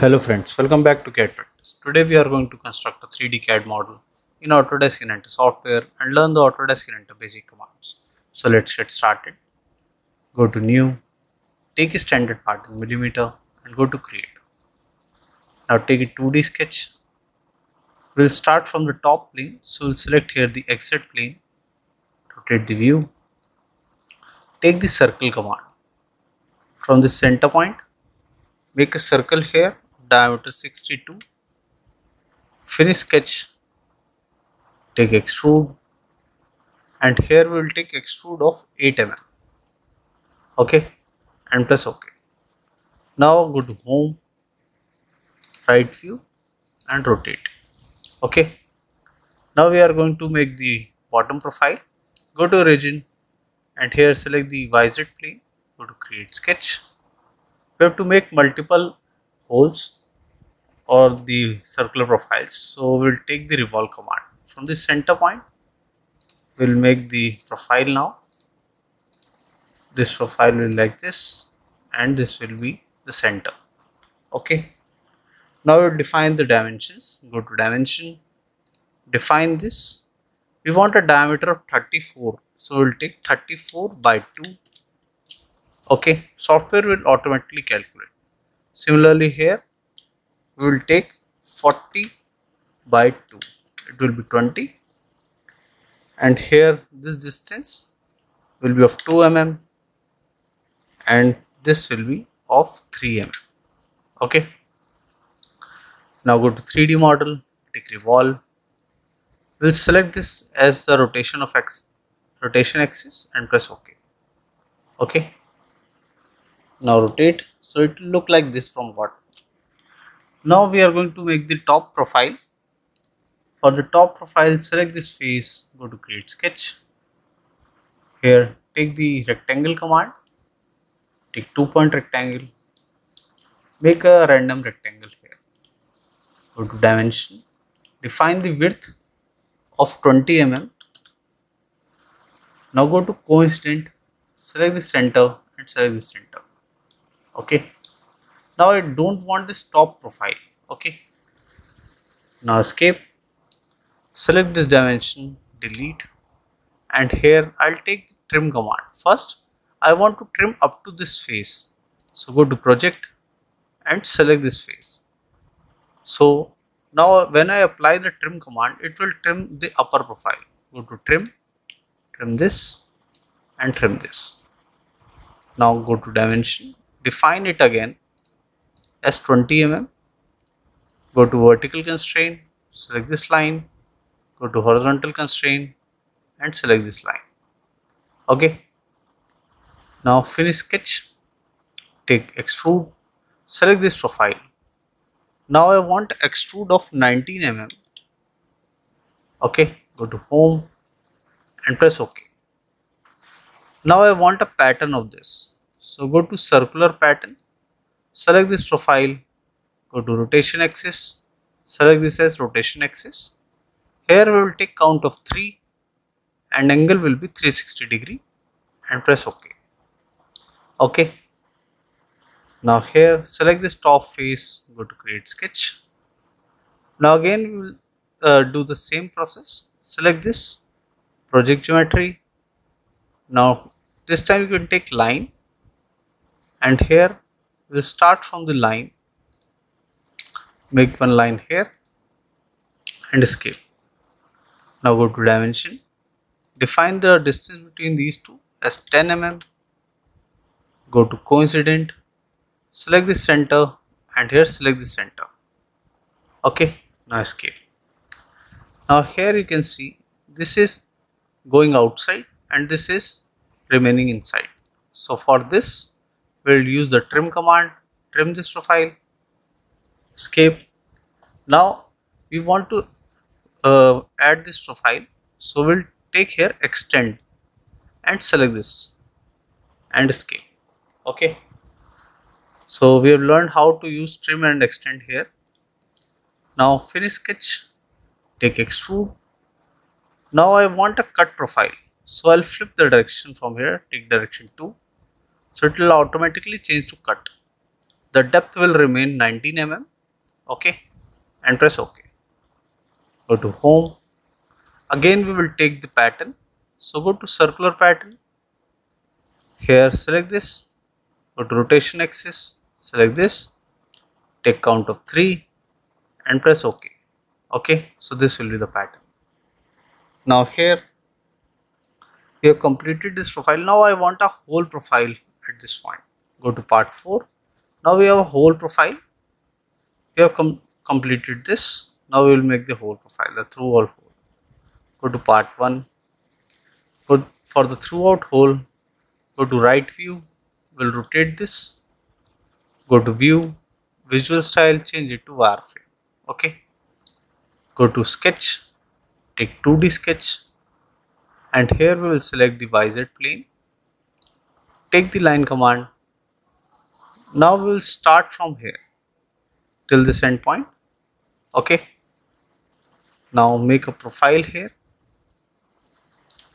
Hello friends, welcome back to CAD Practice. Today we are going to construct a 3D CAD model in Autodesk Inventor software and learn the Autodesk Inventor basic commands. So let's get started. Go to New, take a standard part in millimeter and go to Create. Now take a 2D sketch. We'll start from the top plane, so we'll select here the exit plane, rotate the view, take the circle command. From the center point, make a circle here, diameter 62, finish sketch, take extrude, and here we will take extrude of 8 mm, okay, and press OK. Now go to home, right view and rotate, okay. Now we are going to make the bottom profile. Go to origin and here select the YZ plane, go to create sketch. We have to make multiple holes or the circular profiles, so we'll take the revolve command. From the center point, we'll make the profile now. This profile will be like this and this will be the center, okay. Now we'll define the dimensions. Go to dimension, define this. We want a diameter of 34, so we'll take 34 by 2, okay. Software will automatically calculate. Similarly here we will take 40 by 2, it will be 20, and here this distance will be of 2 mm and this will be of 3 mm, okay. Now go to 3D model, take revolve. We'll select this as the rotation axis and press OK, okay. Now rotate, so it will look like this from bottom. Now we are going to make the top profile. For the top profile, select this face, go to create sketch. Here take the rectangle command, take 2-point rectangle, make a random rectangle here. Go to dimension, define the width of 20 mm. Now go to coincident, select the center and select the center, okay. Now I don't want this top profile, okay. Now escape, select this dimension, delete, and here I'll take the trim command. First I want to trim up to this face, so go to project and select this face. So now when I apply the trim command, it will trim the upper profile. Go to trim, trim this and trim this. Now go to dimension, define it again as 20 mm, go to vertical constraint, select this line, go to horizontal constraint and select this line, okay. Now finish sketch, take extrude, select this profile. Now I want extrude of 19 mm, okay. Go to home and press OK. Now I want a pattern of this, so go to circular pattern, select this profile, go to rotation axis, select this as rotation axis. Here we will take count of 3 and angle will be 360 degree and press OK, okay. Now here select this top face, go to create sketch. Now again we will do the same process, select this project geometry. Now this time you can take line and here we'll start from the line, make one line here and escape. Now go to dimension, define the distance between these two as 10 mm, go to coincident, select the center and here select the center, okay. Now escape. Now here you can see this is going outside and this is remaining inside. So for this we'll use the trim command, trim this profile, escape. Now we want to add this profile, so we'll take here extend and select this and escape, okay. So we have learned how to use trim and extend here. Now finish sketch, take extrude. Now I want a cut profile, so I'll flip the direction from here, take direction 2, so it will automatically change to cut. The depth will remain 19 mm Okay, and press OK. Go to home. Again we will take the pattern. So go to circular pattern. Here select this. Go to rotation axis. Select this. Take count of 3 and press OK. Okay, so this will be the pattern. Now here we have completed this profile. Now I want a whole profile at this point. Go to part 4. Now we have a whole profile. We have completed this. Now we will make the whole profile, the throughout whole. Go to part 1. Go for the throughout whole. Go to right view. We'll rotate this. Go to view, visual style, change it to wireframe. Okay. Go to sketch. Take 2D sketch. And here we will select the YZ plane. Take the line command. Now we will start from here till this end point. Okay. Now make a profile here.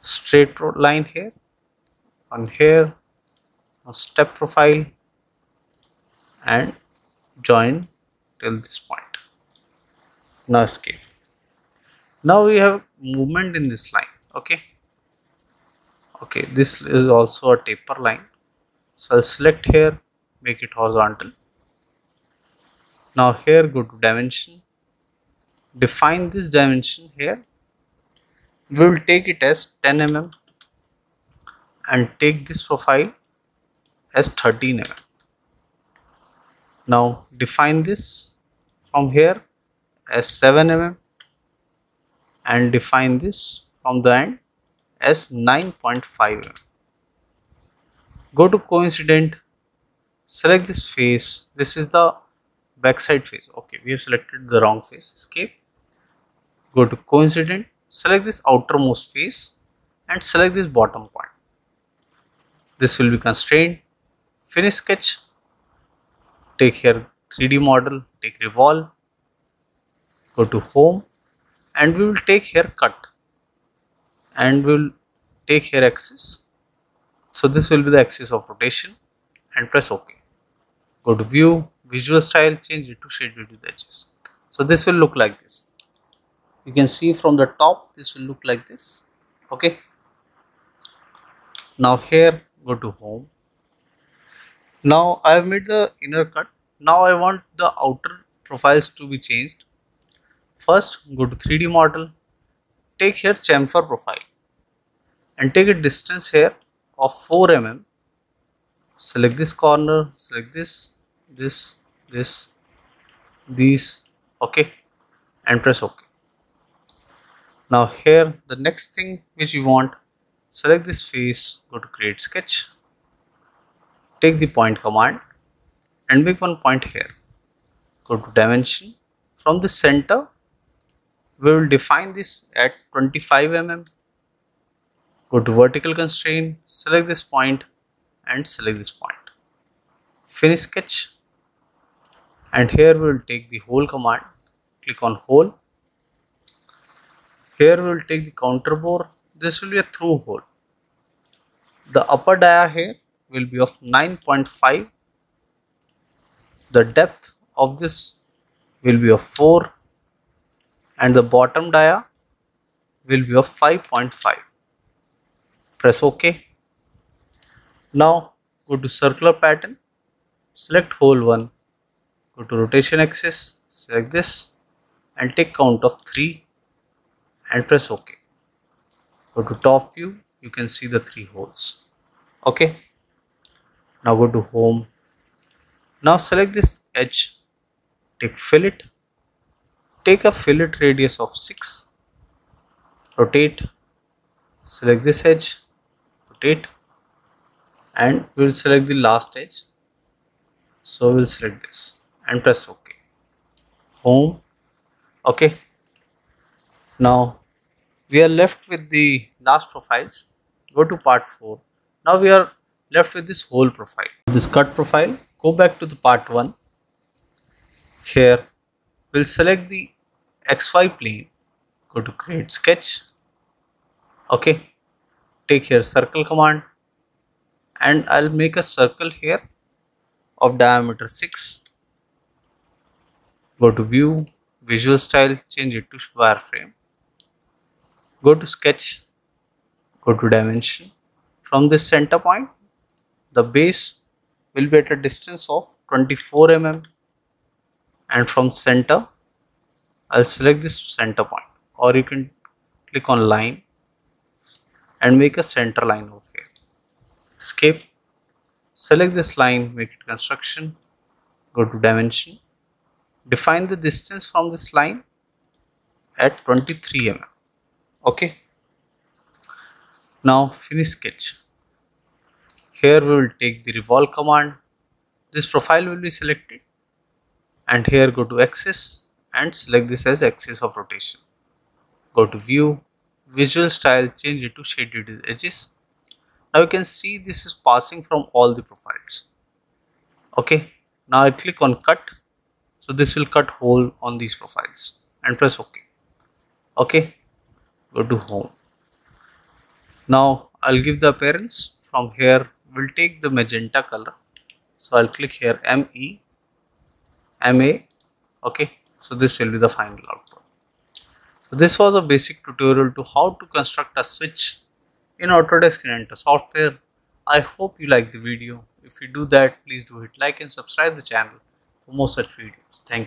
Straight line here. On here. A step profile. And join till this point. Now escape. Now we have movement in this line. Okay. Okay, this is also a taper line. So I'll select here, make it horizontal. Now here go to dimension. Define this dimension here. We will take it as 10 mm and take this profile as 13 mm. Now define this from here as 7 mm and define this from the end as 9.5 mm. Go to coincident, select this face. This is the backside face. Okay, we have selected the wrong face. Escape. Go to coincident, select this outermost face and select this bottom point. This will be constrained. Finish sketch. Take here 3D model, take revolve. Go to home and we will take here cut. And we will take here axis. So this will be the axis of rotation and press OK. Go to view, visual style, change it to shaded with edges. So this will look like this. You can see from the top this will look like this. Okay. Now here go to home. Now I have made the inner cut. Now I want the outer profiles to be changed. First go to 3D model. Take here chamfer profile and take a distance here of 4 mm. Select this corner, select this, these, okay, and press OK. Now here the next thing which you want, select this face, go to create sketch, take the point command and make one point here. Go to dimension. From the center we will define this at 25 mm. Go to vertical constraint, select this point and select this point. Finish sketch. And here we will take the hole command. Click on hole. Here we will take the counter bore. This will be a through hole. The upper dia here will be of 9.5. The depth of this will be of 4. And the bottom dia will be of 5.5. Press OK. Now go to circular pattern, select hole 1, go to rotation axis, select this and take count of 3 and press OK. Go to top view, you can see the 3 holes. Okay. Now go to home. Now select this edge, take fillet, take a fillet radius of 6, rotate, select this edge, rotate, and we will select the last edge. So we will select this and press OK. Home. Okay. Now we are left with the last profiles. Go to part 4. Now we are left with this whole profile. This cut profile. Go back to the part 1. Here we'll select the XY plane. Go to create sketch. Okay. Take here circle command and I'll make a circle here of diameter 6. Go to view, visual style, change it to wireframe. Go to sketch, go to dimension. From this center point, the base will be at a distance of 24 mm, and from center I'll select this center point, or you can click on line and make a center line over here. Escape, select this line, make it construction, go to dimension, define the distance from this line at 23 mm. Okay. Now finish sketch. Here we will take the revolve command. This profile will be selected, and here go to axis and select this as axis of rotation. Go to view, visual style, change it to shaded edges. Now you can see this is passing from all the profiles. Okay, now I click on cut, so this will cut hole on these profiles, and press OK. Okay, go to home. Now I'll give the appearance. From here we'll take the magenta color, so I'll click here MA. Okay, so this will be the final output. So this was a basic tutorial to how to construct a switch in Autodesk Inventor software. I hope you like the video. If you do that, please do hit like and subscribe the channel for more such videos. Thank you.